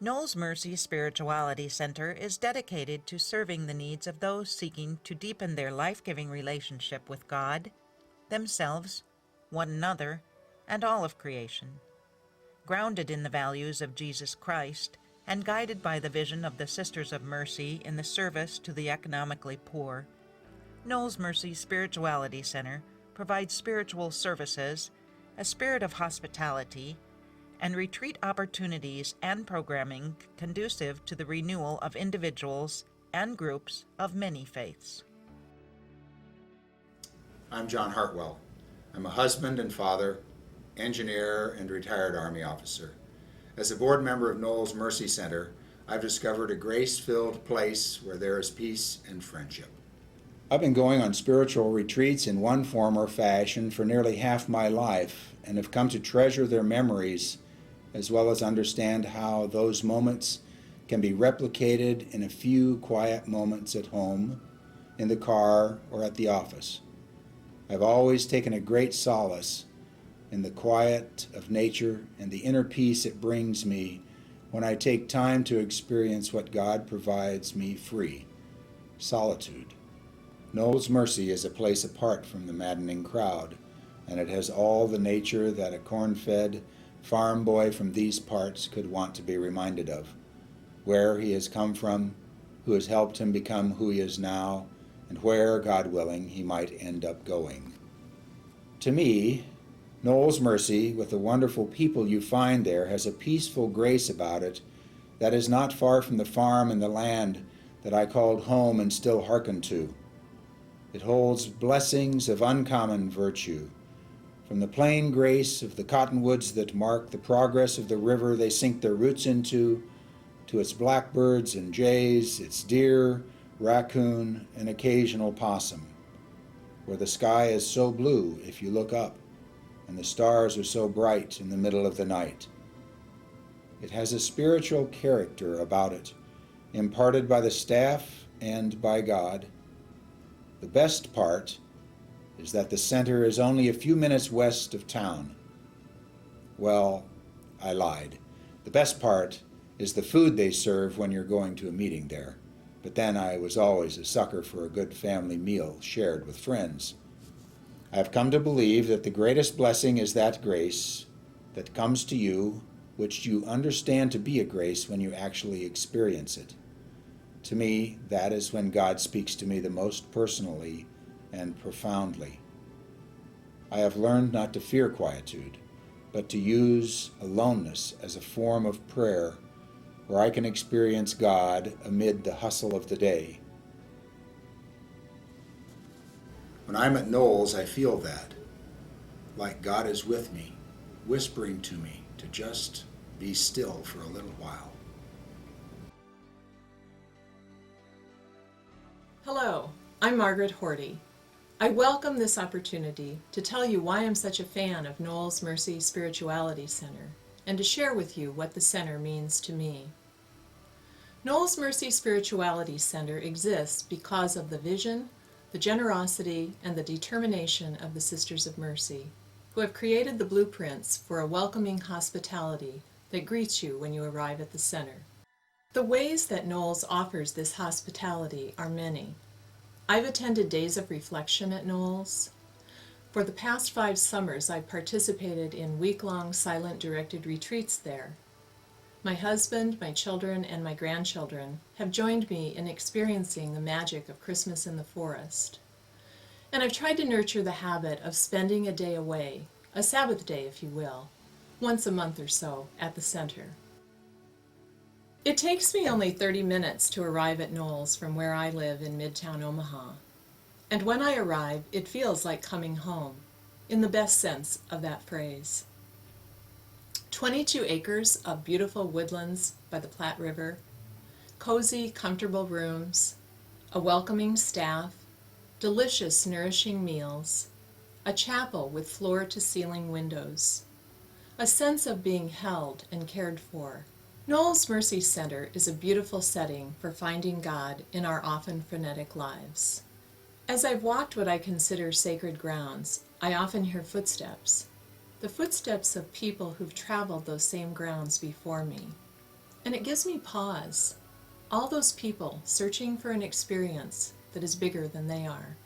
Knowles Mercy Spirituality Center is dedicated to serving the needs of those seeking to deepen their life-giving relationship with God, themselves, one another, and all of creation. Grounded in the values of Jesus Christ and guided by the vision of the Sisters of Mercy in the service to the economically poor, Knowles Mercy Spirituality Center provides spiritual services, a spirit of hospitality, and retreat opportunities and programming conducive to the renewal of individuals and groups of many faiths. I'm John Hartwell. I'm a husband and father, engineer, and retired Army officer. As a board member of Knowles Mercy Center, I've discovered a grace-filled place where there is peace and friendship. I've been going on spiritual retreats in one form or fashion for nearly half my life and have come to treasure their memories as well as understand how those moments can be replicated in a few quiet moments at home, in the car, or at the office. I've always taken a great solace in the quiet of nature and the inner peace it brings me when I take time to experience what God provides me free: solitude. Knowles Mercy is a place apart from the maddening crowd, and it has all the nature that a corn-fed farm boy from these parts could want to be reminded of: where he has come from, who has helped him become who he is now, and where, God willing, he might end up going. To me, Knowles Mercy, with the wonderful people you find there, has a peaceful grace about it that is not far from the farm and the land that I called home and still hearken to. It holds blessings of uncommon virtue, from the plain grace of the cottonwoods that mark the progress of the river they sink their roots into, to its blackbirds and jays, its deer, raccoon, and occasional possum, where the sky is so blue if you look up, and the stars are so bright in the middle of the night. It has a spiritual character about it, imparted by the staff and by God. The best part is that the center is only a few minutes west of town. Well, I lied. The best part is the food they serve when you're going to a meeting there. But then I was always a sucker for a good family meal shared with friends. I've come to believe that the greatest blessing is that grace that comes to you, which you understand to be a grace when you actually experience it. To me, that is when God speaks to me the most personally and profoundly. I have learned not to fear quietude, but to use aloneness as a form of prayer where I can experience God amid the hustle of the day. When I'm at Knowles, I feel that, like God is with me, whispering to me to just be still for a little while. Hello, I'm Margaret Horty. I welcome this opportunity to tell you why I'm such a fan of Knowles Mercy Spirituality Center and to share with you what the center means to me. Knowles Mercy Spirituality Center exists because of the vision, the generosity, and the determination of the Sisters of Mercy, who have created the blueprints for a welcoming hospitality that greets you when you arrive at the center. The ways that Knowles offers this hospitality are many. I've attended days of reflection at Knowles. For the past 5 summers, I've participated in week-long silent directed retreats there. My husband, my children, and my grandchildren have joined me in experiencing the magic of Christmas in the forest. And I've tried to nurture the habit of spending a day away, a Sabbath day if you will, once a month or so at the center. It takes me only 30 minutes to arrive at Knowles from where I live in Midtown Omaha. And when I arrive, it feels like coming home, in the best sense of that phrase. 22 acres of beautiful woodlands by the Platte River, cozy, comfortable rooms, a welcoming staff, delicious, nourishing meals, a chapel with floor-to-ceiling windows, a sense of being held and cared for. Knowles Mercy Center is a beautiful setting for finding God in our often frenetic lives. As I've walked what I consider sacred grounds, I often hear footsteps, the footsteps of people who've traveled those same grounds before me. And it gives me pause. All those people searching for an experience that is bigger than they are.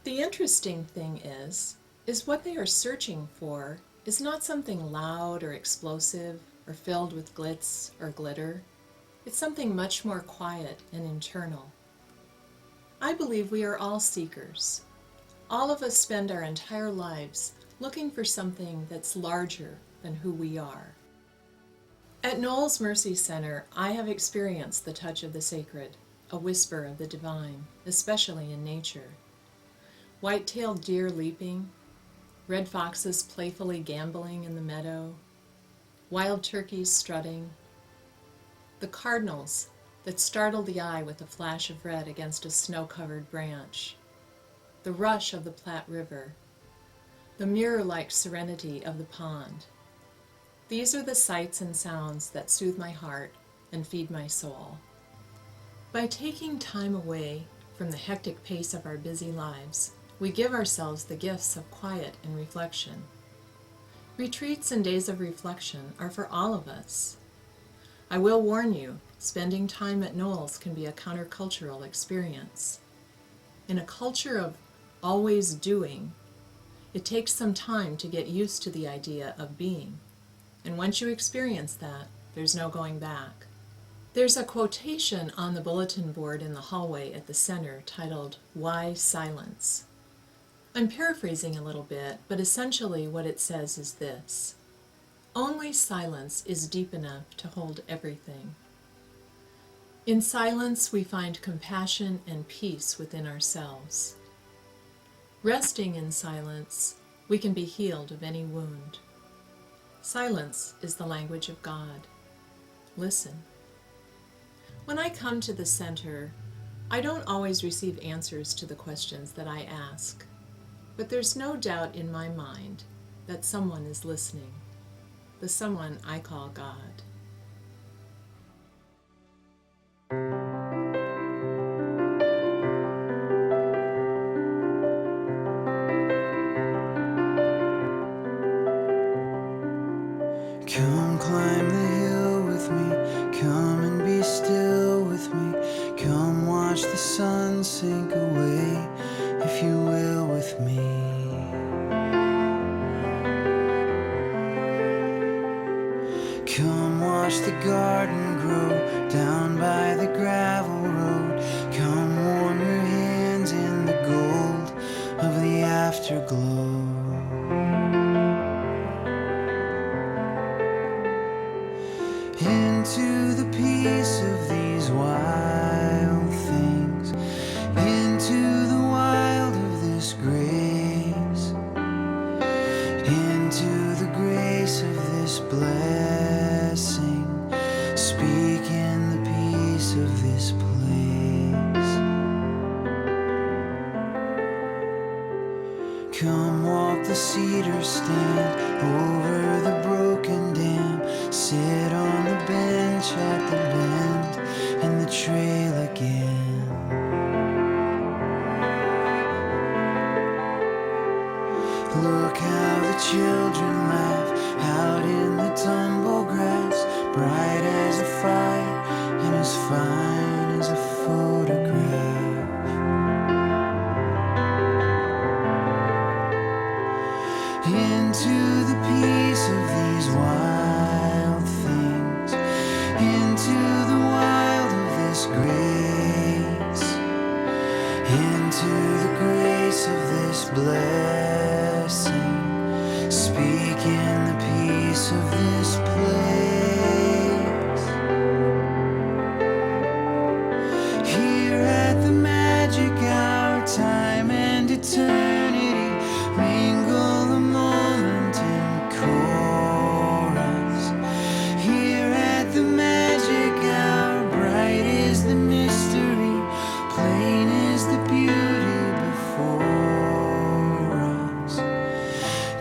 The interesting thing is what they are searching for is not something loud or explosive or filled with glitz or glitter. It's something much more quiet and internal. I believe we are all seekers. All of us spend our entire lives looking for something that's larger than who we are. At Knowles Mercy Center, I have experienced the touch of the sacred, a whisper of the divine, especially in nature. White-tailed deer leaping, red foxes playfully gamboling in the meadow, wild turkeys strutting, the cardinals that startle the eye with a flash of red against a snow-covered branch, the rush of the Platte River, the mirror-like serenity of the pond. These are the sights and sounds that soothe my heart and feed my soul. By taking time away from the hectic pace of our busy lives, we give ourselves the gifts of quiet and reflection. Retreats and days of reflection are for all of us. I will warn you, spending time at Knowles can be a countercultural experience. In a culture of always doing, it takes some time to get used to the idea of being. And once you experience that, there's no going back. There's a quotation on the bulletin board in the hallway at the center titled, "Why Silence?" I'm paraphrasing a little bit, but essentially what it says is this: only silence is deep enough to hold everything. In silence, we find compassion and peace within ourselves. Resting in silence, we can be healed of any wound. Silence is the language of God. Listen. When I come to the center, I don't always receive answers to the questions that I ask. But there's no doubt in my mind that someone is listening, the someone I call God. Come climb the hill with me, come and be still with me, come watch the sun sink away, if you will, with me. Come watch the garden grow down by the gravel road, come warm your hands in the gold of the afterglow. Into the peace of these wild things, into the wild of this grace, into the grace of this blessing, speak in the peace of this place. Come walk the cedar stand over the broken dam, sit on the bench at the bend and the trail again. Look how the children laugh out in the tumble grass, bright as a fire and as fine as a photograph. Into the peace of these wild things, into the wild of this grace, into the grace of this blessing, speak in the peace of this place. Here at the magic hour, time and eternity mingle the moment in chorus. Here at the magic hour, bright is the mystery, plain is the beauty before us.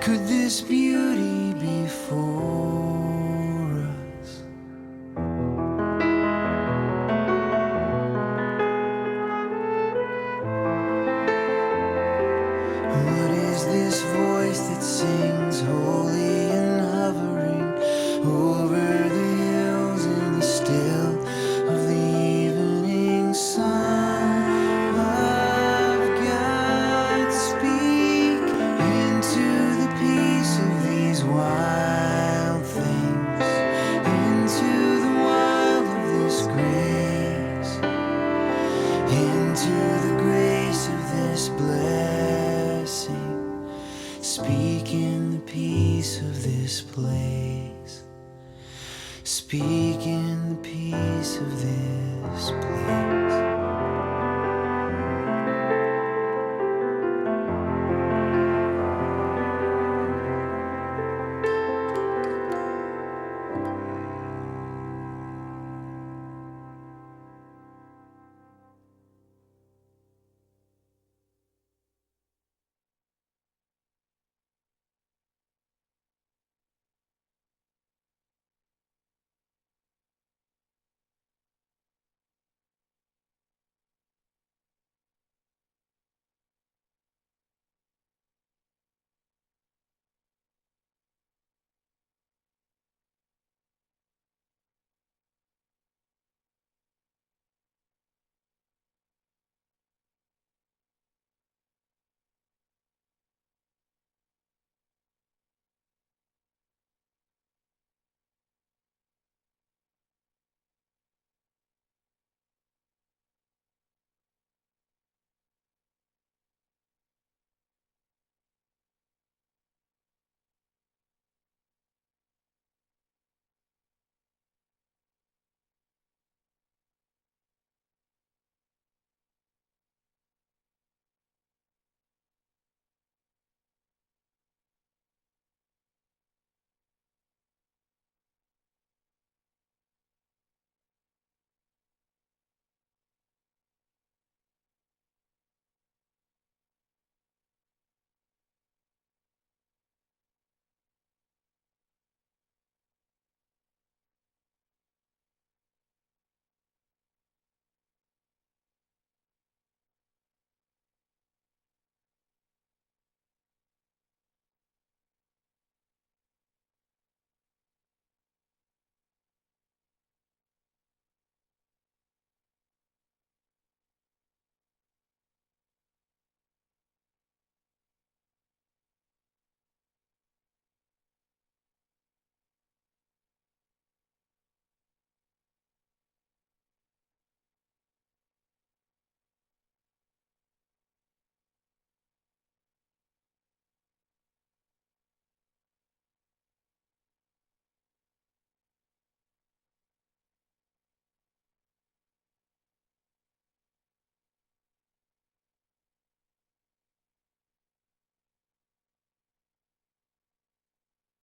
Could this beauty be for us? What is this voice that sings holy and hovering over the hills in the still speak